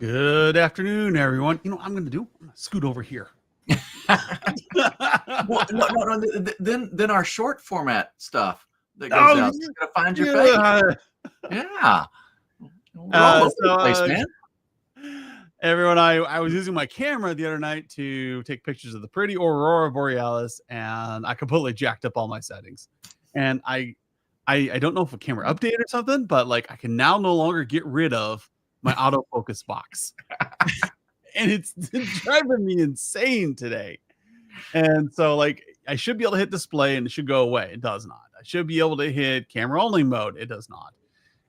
Good afternoon, everyone. You know what I'm going to do? I'm going to scoot over here. Well, no. Then our short format stuff that goes out. You're gonna find your face. Yeah. We're all over the place, man. Everyone, I was using my camera the other night to take pictures of the pretty Aurora Borealis, and I completely jacked up all my settings. And I don't know if a camera update or something, but like I can now no longer get rid of my autofocus box. And it's driving me insane today. And so like I should be able to hit display and it should go away. It does not. I should be able to hit camera only mode. It does not.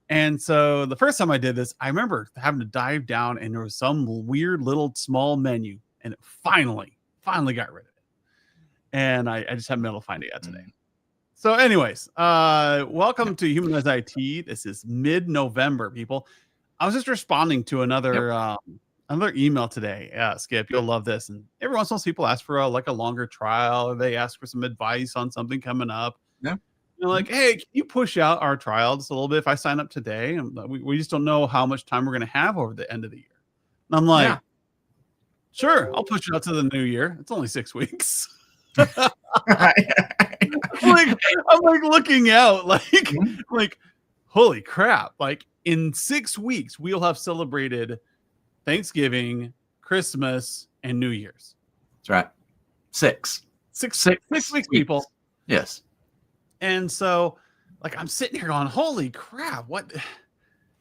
And so the first time I did this, I remember having to dive down and there was some weird little small menu and it finally got rid of it. And I just haven't been able to find it yet today. So anyways, welcome to Humanize IT. This is mid-November, people. I was just responding to another email today. Skip, you'll love this. And every once in a while people ask for a longer trial, or they ask for some advice on something coming up. Yeah. You know, like, hey, can you push out our trial just a little bit if I sign up today? And we just don't know how much time we're going to have over the end of the year. And I'm like, sure, I'll push it out to the new year. It's only 6 weeks. I'm like looking out like, holy crap. Like in 6 weeks, we'll have celebrated Thanksgiving, Christmas, and New Year's. That's right. Six weeks, people. Yes. And so, like, I'm sitting here going, holy crap, what?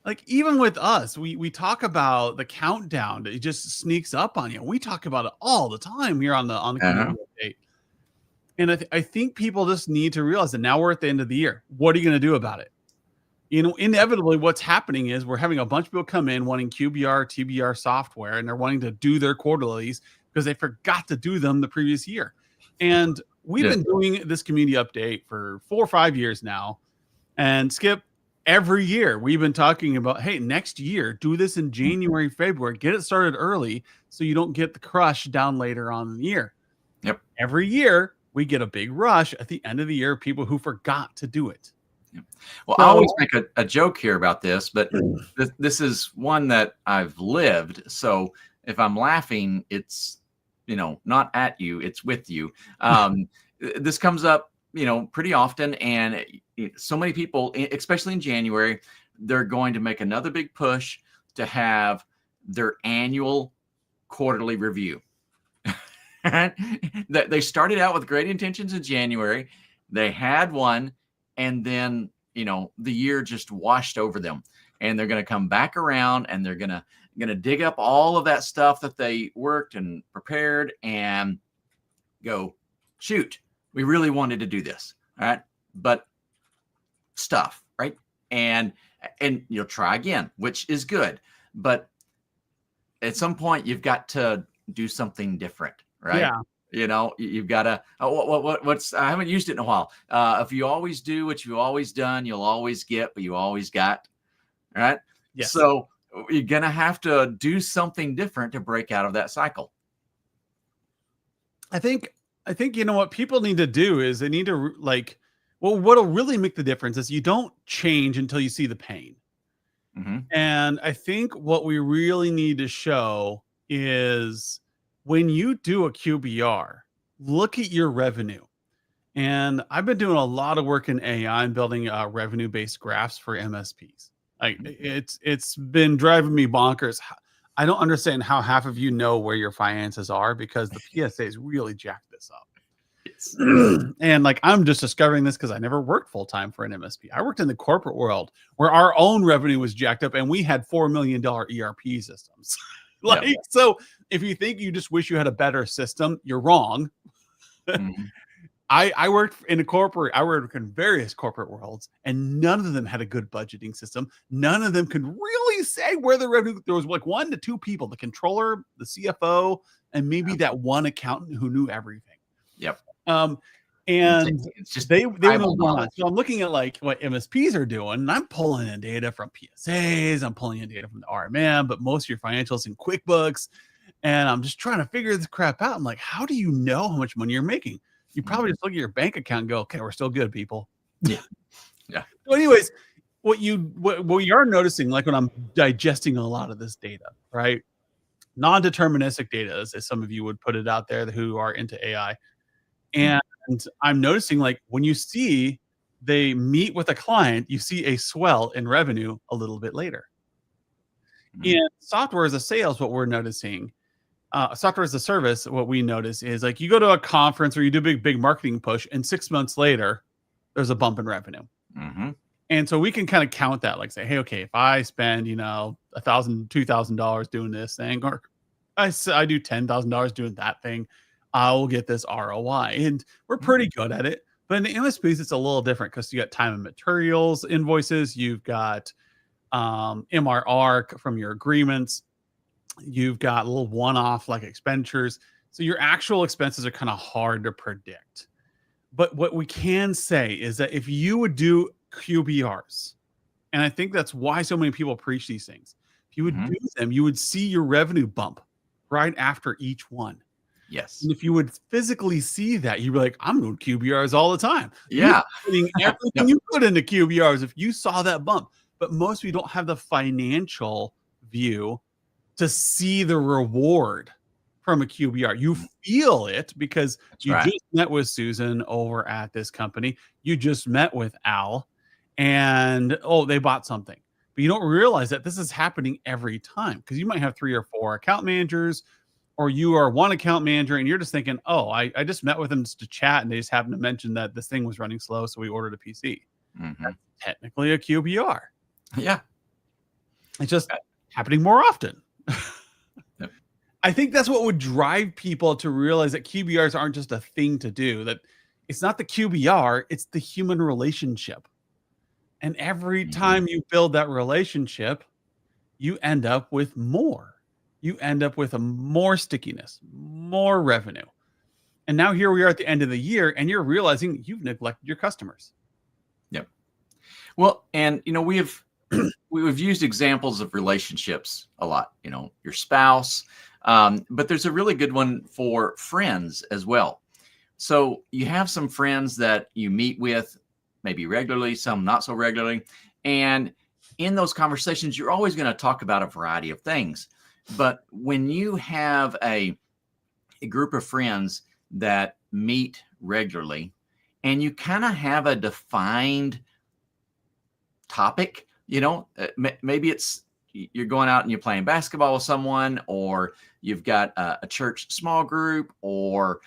Like, even with us, we talk about the countdown. It just sneaks up on you. We talk about it all the time here on the community update. And I think people just need to realize that now we're at the end of the year. What are you going to do about it? You know, inevitably what's happening is we're having a bunch of people come in wanting QBR, TBR software, and they're wanting to do their quarterlies because they forgot to do them the previous year. And we've been doing this community update for 4 or 5 years now. And Skip, every year we've been talking about, hey, next year, do this in January, February, get it started early so you don't get the crush down later on in the year. Yep. Every year we get a big rush at the end of the year, people who forgot to do it. Well, I always make a joke here about this, but this is one that I've lived. So if I'm laughing, it's, not at you, it's with you. This comes up, pretty often. And so many people, especially in January, they're going to make another big push to have their annual quarterly review. They started out with great intentions in January. They had one. And then, the year just washed over them, and they're going to come back around and they're going to dig up all of that stuff that they worked and prepared and go, shoot, we really wanted to do this. All right. But stuff, right. And you'll try again, which is good. But at some point you've got to do something different, right? Yeah. You've got to, I haven't used it in a while. If you always do what you've always done, you'll always get what you always got. All right. Yes. So you're going to have to do something different to break out of that cycle. I think, what people need to do is they need to what'll really make the difference is you don't change until you see the pain. Mm-hmm. And I think what we really need to show is, when you do a QBR, look at your revenue. And I've been doing a lot of work in AI and building revenue-based graphs for MSPs. It's been driving me bonkers. I don't understand how half of you know where your finances are, because the PSAs really jacked this up. Yes. And I'm just discovering this because I never worked full-time for an MSP. I worked in the corporate world where our own revenue was jacked up and we had $4 million ERP systems. So if you think you just wish you had a better system, you're wrong. Mm-hmm. I worked in I worked in various corporate worlds, and none of them had a good budgeting system. None of them could really say where the revenue, there was 1 to 2 people, the controller, the CFO, and maybe that one accountant who knew everything. Yep. And it's just they were on. So I'm looking at what MSPs are doing, and I'm pulling in data from PSAs, I'm pulling in data from the RMM, but most of your financials in QuickBooks, and I'm just trying to figure this crap out. I'm like, how do you know how much money you're making? You probably just look at your bank account and go, okay, we're still good, people. Yeah. So anyways, what you are noticing, like when I'm digesting a lot of this data, right? Non-deterministic data, as some of you would put it out there who are into AI. Mhm. And I'm noticing, like, when you see they meet with a client, you see a swell in revenue a little bit later. Mhm. In software as a sales, what we're noticing, software as a service, what we notice is like you go to a conference or you do a big marketing push, and 6 months later, there's a bump in revenue. Mhm. And so we can kind of count that, like say, hey, okay, if I spend, $1,000, $2,000 doing this thing, or I do $10,000 doing that thing, I will get this ROI. And we're Mhm. pretty good at it. But in the MSPs, it's a little different because you got time and materials invoices, you've got MRR from your agreements, you've got little one-off like expenditures. So your actual expenses are kind of hard to predict. But what we can say is that if you would do QBRs, and I think that's why so many people preach these things, if you would Mhm. do them, you would see your revenue bump right after each one. Yes. And if you would physically see that, you'd be like, I'm doing QBRs all the time. You're Yeah. putting everything Yep. you put into QBRs if you saw that bump. But most of you don't have the financial view to see the reward from a QBR. You Mhm. feel it because That's you right. just met with Susan over at this company. You just met with Al, and oh, they bought something. But you don't realize that this is happening every time because you might have 3 or 4 account managers, or you are one account manager and you're just thinking, oh, I just met with them just to chat and they just happened to mention that this thing was running slow. So we ordered a PC. Mhm. That's technically a QBR. Yeah. It's just Uh, happening more often. Yep. I think that's what would drive people to realize that QBRs aren't just a thing to do, that it's not the QBR, it's the human relationship. And every Mhm. time you build that relationship, you end up with more. You end up with a more stickiness, more revenue. And now here we are at the end of the year, and you're realizing you've neglected your customers. Yep. Well, and we've used examples of relationships a lot. Your spouse, but there's a really good one for friends as well. So you have some friends that you meet with maybe regularly, some not so regularly. And in those conversations, you're always going to talk about a variety of things. But when you have a group of friends that meet regularly and you kind of have a defined topic, maybe it's you're going out and you're playing basketball with someone, or you've got a church small group, or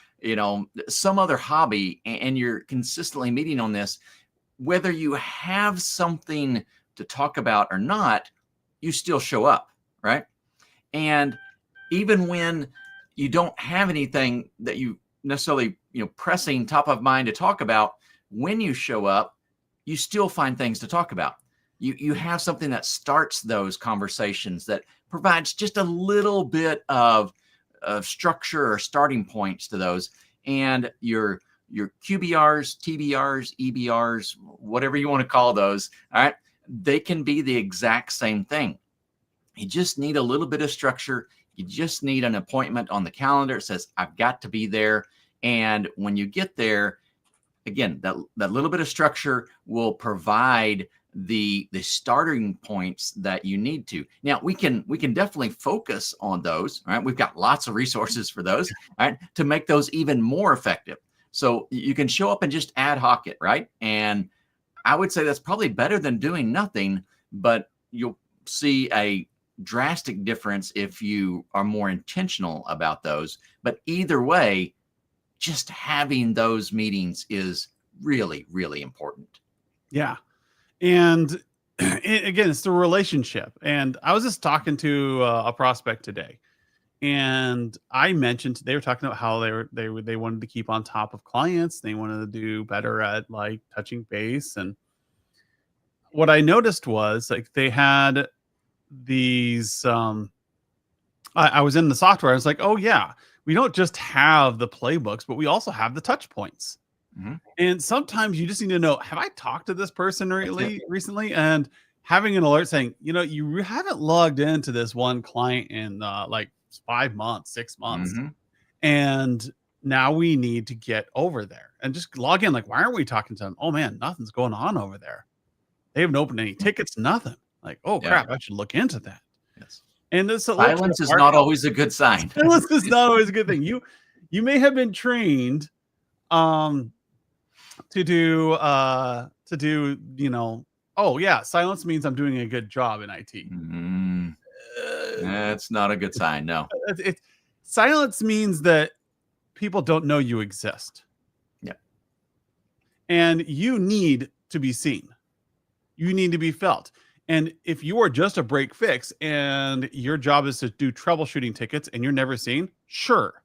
some other hobby, and you're consistently meeting on this. Whether you have something to talk about or not, you still show up, right? And even when you don't have anything that you necessarily pressing top of mind to talk about, when you show up, you still find things to talk about. You have something that starts those conversations, that provides just a little bit of structure or starting points to those. And your QBRs, TBRs, EBRs, whatever you want to call those, all right, they can be the exact same thing. You just need a little bit of structure. You just need an appointment on the calendar. It says, I've got to be there. And when you get there, again, that little bit of structure will provide the starting points that you need to. Now we can definitely focus on those. All right. We've got lots of resources for those, all right, to make those even more effective. So you can show up and just ad hoc it, right? And I would say that's probably better than doing nothing, but you'll see a drastic difference if you are more intentional about those. But either way, just having those meetings is really, really important. Yeah. And again, it's the relationship. And I was just talking to a prospect today, and I mentioned they were talking about how they wanted to keep on top of clients. They wanted to do better at like touching base. And what I noticed was like they had these I was in the software. I was like, oh yeah, we don't just have the playbooks, but we also have the touch points. Mhm. And sometimes you just need to know, have I talked to this person That's it. recently? And having an alert saying, you haven't logged into this one client in like 5 months, 6 months. Mhm. And now we need to get over there and just log in. Like, why aren't we talking to them? Oh man, nothing's going on over there. They haven't opened any tickets, nothing. Like, oh Yeah. crap, I should look into that. Yes. And this Silence is not always a good sign. Silence is not always a good thing. You may have been trained to do oh yeah, silence means I'm doing a good job in IT. That's not a good sign. No. Silence means that people don't know you exist. Yeah. And you need to be seen. You need to be felt. And if you are just a break fix and your job is to do troubleshooting tickets and you're never seen, sure,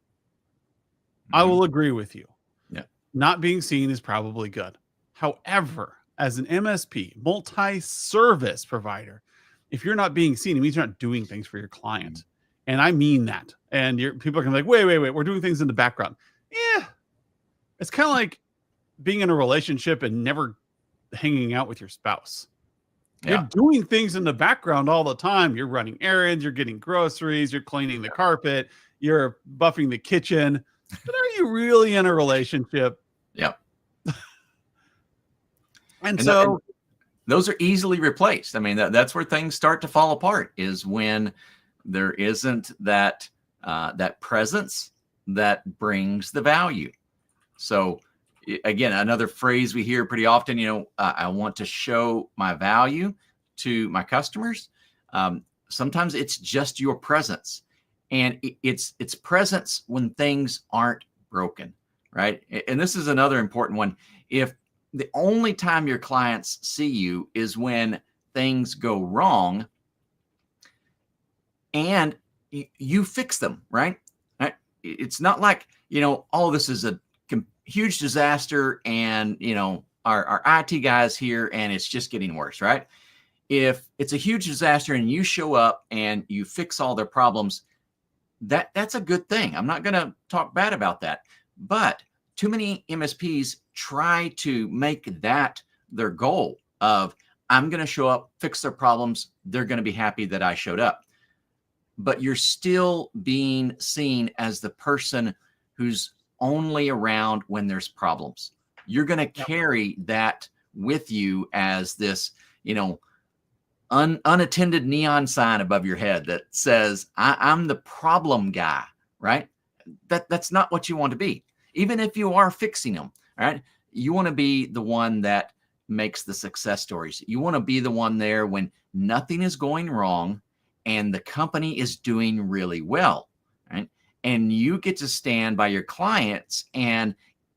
I will agree with you. Yeah. Not being seen is probably good. However, as an MSP, multi-service provider, if you're not being seen, it means you're not doing things for your client. And I mean that. And people are going to be like, wait, we're doing things in the background. Yeah. It's kind of like being in a relationship and never hanging out with your spouse. Yeah. You're doing things in the background all the time. You're running errands, you're getting groceries, you're cleaning the carpet, you're buffing the kitchen. But are you really in a relationship? Yep. And so those are easily replaced. I mean, that's where things start to fall apart, is when there isn't that that presence that brings the value. So again, another phrase we hear pretty often, I want to show my value to my customers. Sometimes it's just your presence, and it's presence when things aren't broken, right? And this is another important one. If the only time your clients see you is when things go wrong and you fix them, right? It's not like, oh, this is a huge disaster and, our IT guys here and it's just getting worse, right? If it's a huge disaster and you show up and you fix all their problems, that's a good thing. I'm not going to talk bad about that. But too many MSPs try to make that their goal of, I'm going to show up, fix their problems. They're going to be happy that I showed up. But you're still being seen as the person who's only around when there's problems. You're going to carry that with you as this, unattended neon sign above your head that says, I'm the problem guy, right? That's not what you want to be. Even if you are fixing them, right? You want to be the one that makes the success stories. You want to be the one there when nothing is going wrong and the company is doing really well, right? And you get to stand by your clients. And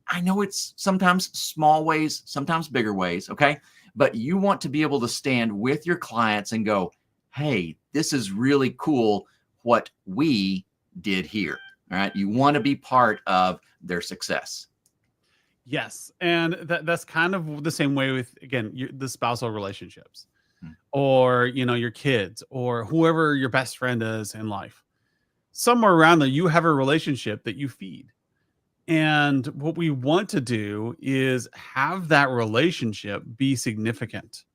I know it's sometimes small ways, sometimes bigger ways, okay? But you want to be able to stand with your clients and go, hey, this is really cool what we did here, all right? You want to be part of their success. Yes. And that's kind of the same way with, again, the spousal relationships or, your kids or whoever your best friend is in life. Somewhere around there, you have a relationship that you feed. And what we want to do is have that relationship be significant.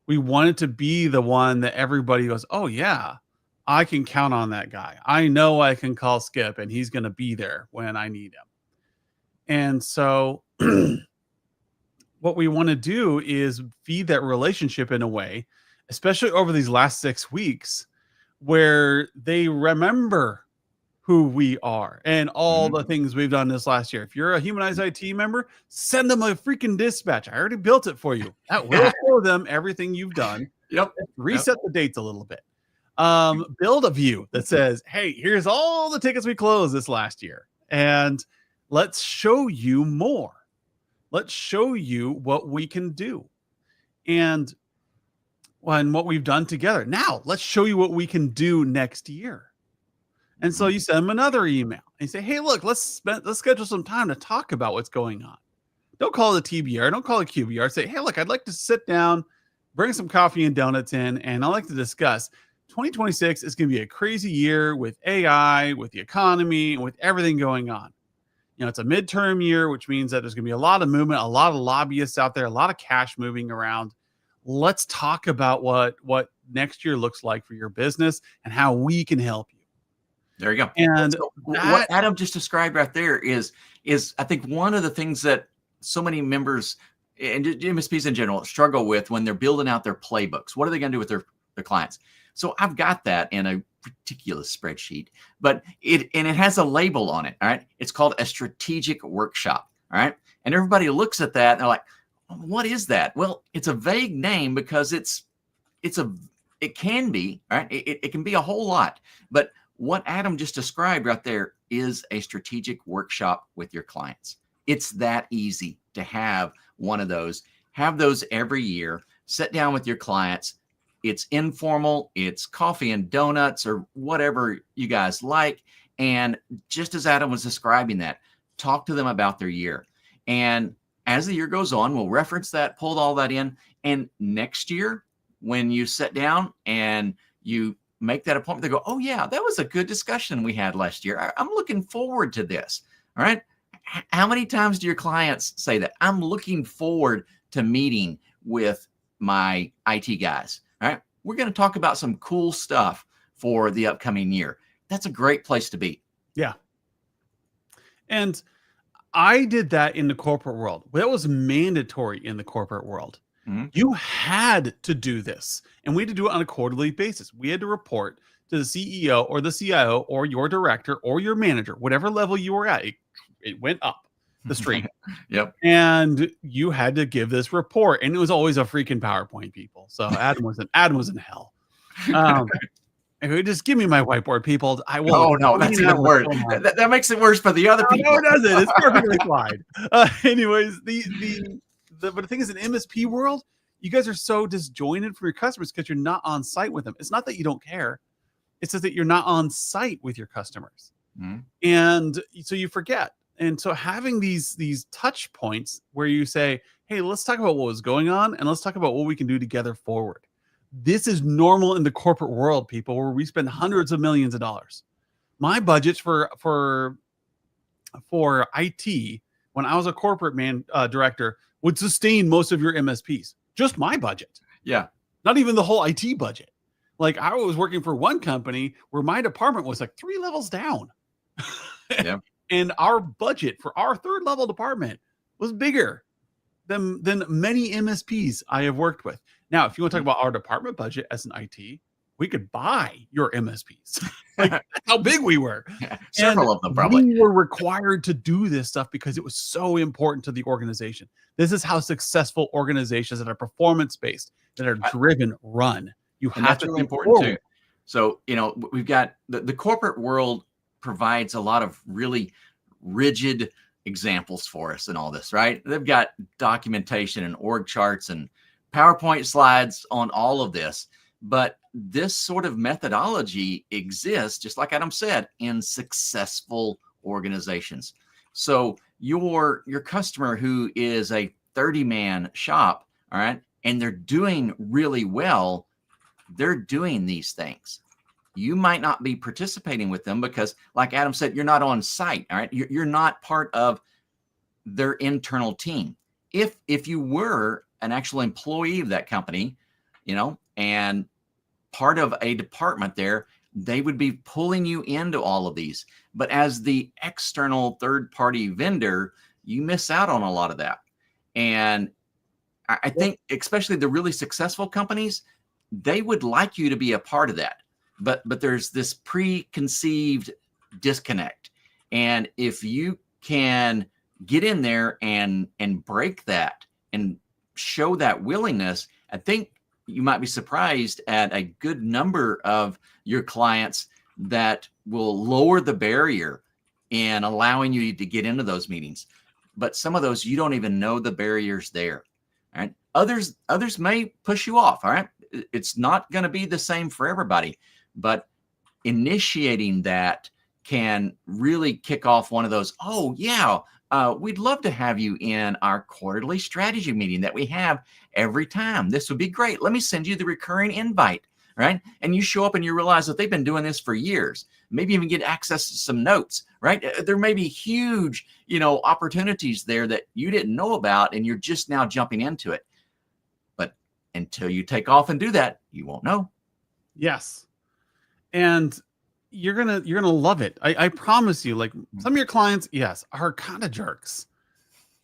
We want it to be the one that everybody goes, oh yeah, I can count on that guy. I know I can call Skip and he's going to be there when I need him. And so what we want to do is feed that relationship in a way, especially over these last 6 weeks, where they remember who we are and all the things we've done this last year. If you're a Humanize IT member, send them a freaking dispatch. I already built it for you. That will show them everything you've done. Yep. Reset the dates a little bit. Build a view that says, hey, here's all the tickets we closed this last year. And let's show you more. Let's show you what we can do. And what we've done together. Now, let's show you what we can do next year. And so you send them another email and you say, hey, look, let's schedule some time to talk about what's going on. Don't call it a TBR. Don't call it a QBR. Say, hey, look, I'd like to sit down, bring some coffee and donuts in, and I'd like to discuss 2026 is going to be a crazy year with AI, with the economy, and with everything going on. It's a midterm year, which means that there's going to be a lot of movement, a lot of lobbyists out there, a lot of cash moving around. Let's talk about what next year looks like for your business and how we can help you. There you go. And so what Adam just described right there is I think one of the things that so many members and MSPs in general struggle with when they're building out their playbooks. What are they going to do with their clients? So I've got that in a ridiculous spreadsheet, but it has a label on it. All right. It's called a strategic workshop. All right. And everybody looks at that and they're like, what is that? Well, it's a vague name because it can be, all right. It can be a whole lot, but what Adam just described right there is a strategic workshop with your clients. It's that easy to have one of those. Have those every year. Sit down with your clients. It's informal. It's coffee and donuts or whatever you guys like. And just as Adam was describing that, talk to them about their year. And as the year goes on, we'll reference that, pull all that in. And next year, when you sit down and you make that appointment, they go, oh yeah, that was a good discussion we had last year. I'm looking forward to this. All right. How many times do your clients say that? I'm looking forward to meeting with my IT guys. All right. We're going to talk about some cool stuff for the upcoming year. That's a great place to be. Yeah. And I did that in the corporate world. That was mandatory in the corporate world. Mm-hmm. You had to do this, and we had to do it on a quarterly basis. We had to report to the CEO or the CIO or your director or your manager, whatever level you were at. It went up the stream. Yep. And you had to give this report, and it was always a freaking PowerPoint, people. So Adam was in hell. Just give me my whiteboard, people. I will. Oh no, that's even worse. That makes it worse for the other people. No, it doesn't. It's perfectly fine. Anyways, but the thing is, in MSP world, you guys are so disjointed from your customers because you're not on site with them. It's not that you don't care. It's just that you're not on site with your customers. Mm-hmm. And so you forget. And so having these touch points where you say, hey, let's talk about what was going on and let's talk about what we can do together forward. This is normal in the corporate world, people, where we spend hundreds of millions of dollars. My budgets for IT when I was a corporate director would sustain most of your MSPs. Just my budget. Yeah. Not even the whole IT budget. Like I was working for one company where my department was like 3 levels down. Yeah. And our budget for our 3rd level department was bigger than many MSPs I have worked with. Now, if you want to talk about our department budget as an IT, we could buy your MSPs. Like that's how big we were. Yeah, several of them probably. We were required to do this stuff because it was so important to the organization. This is how successful organizations that are performance-based, that are driven, run. You have to really important too. So, we've got the corporate world provides a lot of really rigid examples for us and all this, right? They've got documentation and org charts and PowerPoint slides on all of this, but this sort of methodology exists, just like Adam said, in successful organizations. So your customer who is a 30-man shop, all right, and they're doing really well, they're doing these things. You might not be participating with them because, like Adam said, you're not on site, all right? You're not part of their internal team. If you were an actual employee of that company, and part of a department there, they would be pulling you into all of these. But as the external third-party vendor, you miss out on a lot of that. And I think especially the really successful companies, they would like you to be a part of that. But there's this preconceived disconnect. And if you can get in there and break that and show that willingness, I think you might be surprised at a good number of your clients that will lower the barrier in allowing you to get into those meetings. But some of those, you don't even know the barriers there. All right. Others may push you off. All right. It's not going to be the same for everybody, but initiating that can really kick off one of those, oh yeah, we'd love to have you in our quarterly strategy meeting that we have every time. This would be great. Let me send you the recurring invite, right? And you show up and you realize that they've been doing this for years. Maybe even get access to some notes, right? There may be huge, opportunities there that you didn't know about, and you're just now jumping into it. But until you take off and do that, you won't know. Yes. And you're gonna love it. I promise you. Like some of your clients, yes, are kind of jerks,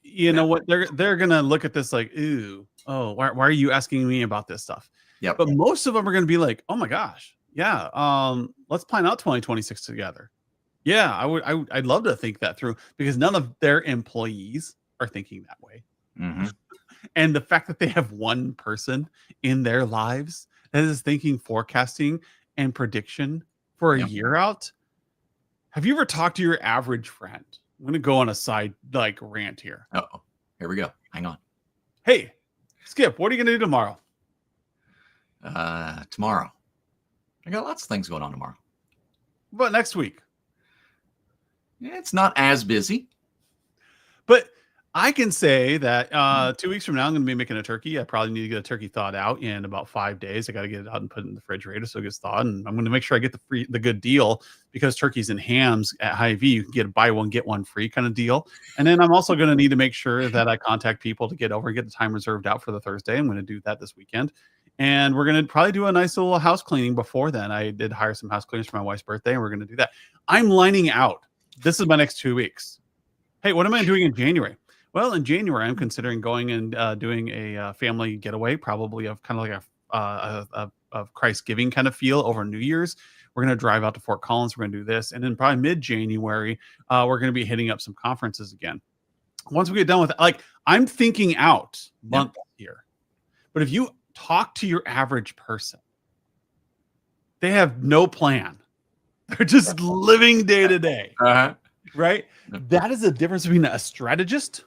you know what, they're gonna look at this like, ooh, oh, why are you asking me about this stuff? Yep. But most of them are gonna be like, oh my gosh, yeah, let's plan out 2026 together. Yeah, I'd love to think that through because none of their employees are thinking that way. Hmm. And the fact that they have one person in their lives that is thinking forecasting and prediction for a Yep. year out. Have you ever talked to your average friend? I'm going to go on a side like rant here. Uh-oh. Here we go. Hang on. Hey, Skip, what are you going to do tomorrow? Tomorrow. I got lots of things going on tomorrow. But next week? It's not as busy. But I can say that 2 weeks from now, I'm going to be making a turkey. I probably need to get a turkey thawed out in about 5 days. I got to get it out and put it in the refrigerator so it gets thawed. And I'm going to make sure I get the good deal because turkeys and hams at Hy-Vee, you can get a buy one, get one free kind of deal. And then I'm also going to need to make sure that I contact people to get over and get the time reserved out for the Thursday. I'm going to do that this weekend. And we're going to probably do a nice little house cleaning before then. I did hire some house cleaners for my wife's birthday, and we're going to do that. I'm lining out. This is my next 2 weeks. Hey, what am I doing in January? Well, in January, I'm considering going and doing a family getaway, probably of kind of like a Christ-giving kind of feel over New Year's. We're going to drive out to Fort Collins. We're going to do this. And then probably mid-January, we're going to be hitting up some conferences again. Once we get done with it, like I'm thinking out months here. But if you talk to your average person, they have no plan. They're just living day to day. Uh-huh. Right? That is the difference between a strategist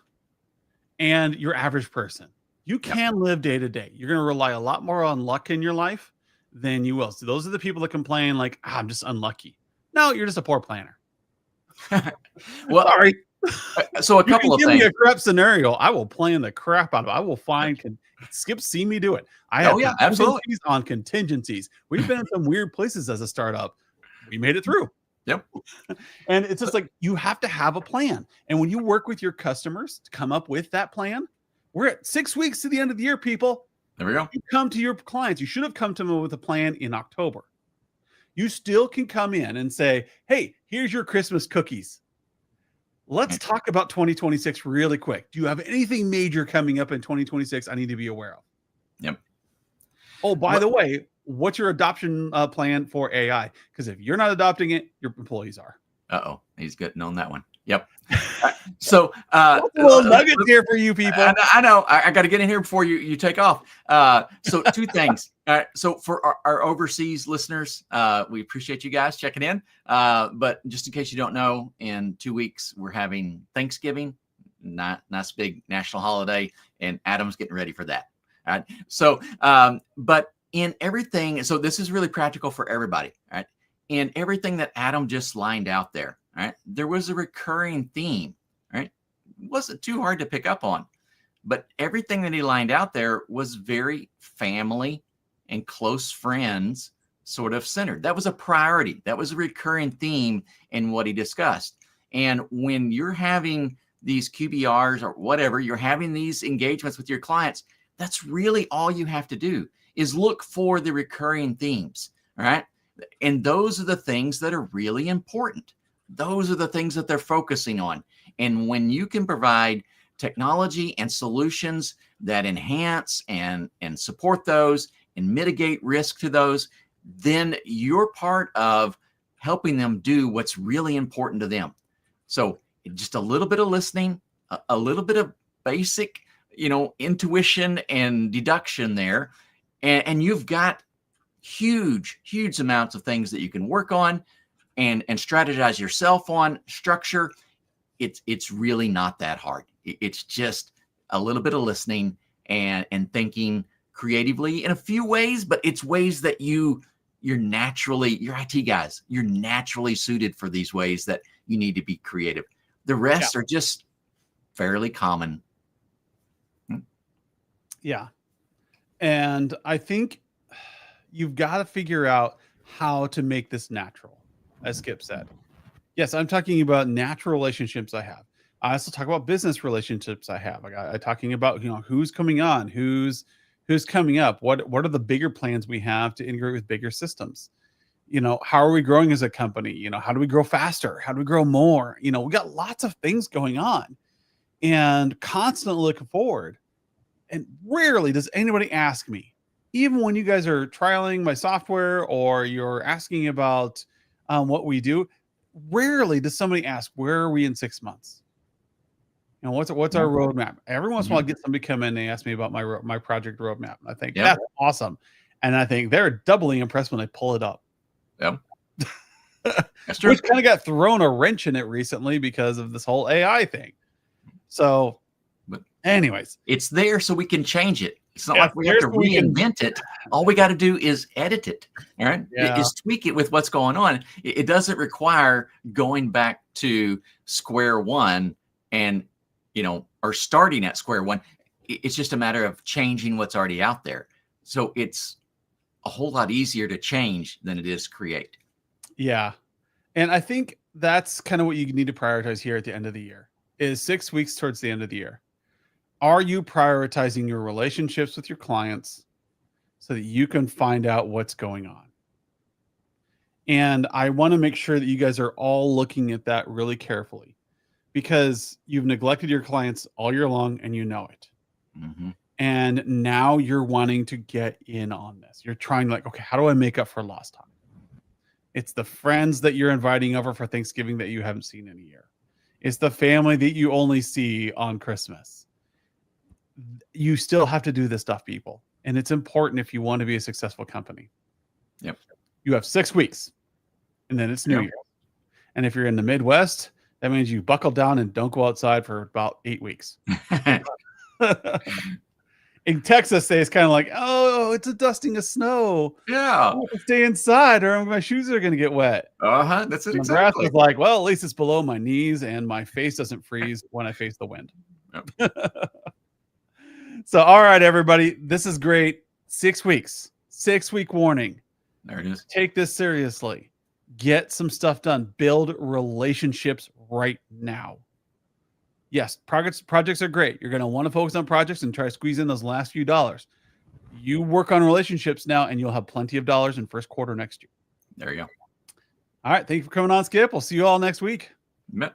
and your average person. You can live day to day. You're going to rely a lot more on luck in your life than you will. So those are the people that complain like, I'm just unlucky. No, you're just a poor planner. Well, sorry. So a couple of give things. me a crap scenario. I will plan the crap out of it. I will find Skip see me do it. I have absolutely contingencies on contingencies. We've been in some weird places as a startup. We made it through. Yep. And it's just like you have to have a plan. And when you work with your customers to come up with that plan, we're at 6 weeks to the end of the year, people. There we go. You come to your clients. You should have come to them with a plan in October. You still can come in and say, hey, here's your Christmas cookies. Let's talk about 2026 really quick. Do you have anything major coming up in 2026 I need to be aware of? Yep. Oh, by the way, what's your adoption plan for AI? Because if you're not adopting it, your employees are. Uh-oh. He's getting on that one. Yep. So little nuggets here for you people. I know. I got to get in here before you take off. So two things. So for our overseas listeners, we appreciate you guys checking in. But just in case you don't know, in 2 weeks we're having Thanksgiving, nice big national holiday, and Adam's getting ready for that. All right. So, but in everything, so this is really practical for everybody. All right. In everything that Adam just lined out there, all right, there was a recurring theme. Right. It wasn't too hard to pick up on, but everything that he lined out there was very family and close friends sort of centered. That was a priority. That was a recurring theme in what he discussed. And when you're having these QBRs or whatever, you're having these engagements with your clients, that's really all you have to do is look for the recurring themes. All right. And those are the things that are really important. Those are the things that they're focusing on. And when you can provide technology and solutions that enhance and support those and mitigate risk to those, then you're part of helping them do what's really important to them. So just a little bit of listening, a little bit of basic, intuition and deduction there. And you've got huge amounts of things that you can work on and strategize yourself on. Structure. It's really not that hard. It's just a little bit of listening and thinking creatively in a few ways, but it's ways that you're IT guys, you're naturally suited for these ways that you need to be creative. The rest are just fairly common. Yeah. And I think you've got to figure out how to make this natural, as Skip said. Yes, I'm talking about natural relationships I have. I also talk about business relationships I have. I'm talking about who's coming on, who's coming up, what are the bigger plans we have to integrate with bigger systems. How are we growing as a company? How do we grow faster? How do we grow more? We got lots of things going on. and constantly looking forward. And rarely does anybody ask me, even when you guys are trialing my software or you're asking about what we do, rarely does somebody ask, where are we in 6 months? You know, what's our roadmap? Every once in a while, I get somebody come in and they ask me about my project roadmap. I think that's awesome. And I think they're doubly impressed when they pull it up. Yep. That's true. Which kind of got thrown a wrench in it recently because of this whole AI thing. So, but anyways, it's there so we can change it. It's not like we have to reinvent it. All we got to do is edit it. All right. Is tweak it with what's going on. It doesn't require going back to square one and, or starting at square one. It's just a matter of changing what's already out there. So it's a whole lot easier to change than it is create. Yeah. And I think that's kind of what you need to prioritize here at the end of the year is 6 weeks towards the end of the year. Are you prioritizing your relationships with your clients so that you can find out what's going on? And I want to make sure that you guys are all looking at that really carefully because you've neglected your clients all year long and you know it. Mm-hmm. And now you're wanting to get in on this. You're trying like, okay, how do I make up for lost time? It's the friends that you're inviting over for Thanksgiving that you haven't seen in a year. It's the family that you only see on Christmas. You still have to do this stuff, people. And it's important if you want to be a successful company. Yep. You have 6 weeks and then it's New Year. And if you're in the Midwest, that means you buckle down and don't go outside for about 8 weeks. In Texas, it's kind of like, oh, it's a dusting of snow. Yeah. I have to stay inside or my shoes are going to get wet. That's it. Nebraska's like, well, at least it's below my knees and my face doesn't freeze when I face the wind. Yep. So, all right, everybody, this is great. 6 weeks, 6-week warning. There it is. Take this seriously. Get some stuff done. Build relationships right now. Yes, projects are great. You're going to want to focus on projects and try to squeeze in those last few dollars. You work on relationships now, and you'll have plenty of dollars in first quarter next year. There you go. All right. Thank you for coming on, Skip. We'll see you all next week. Yep.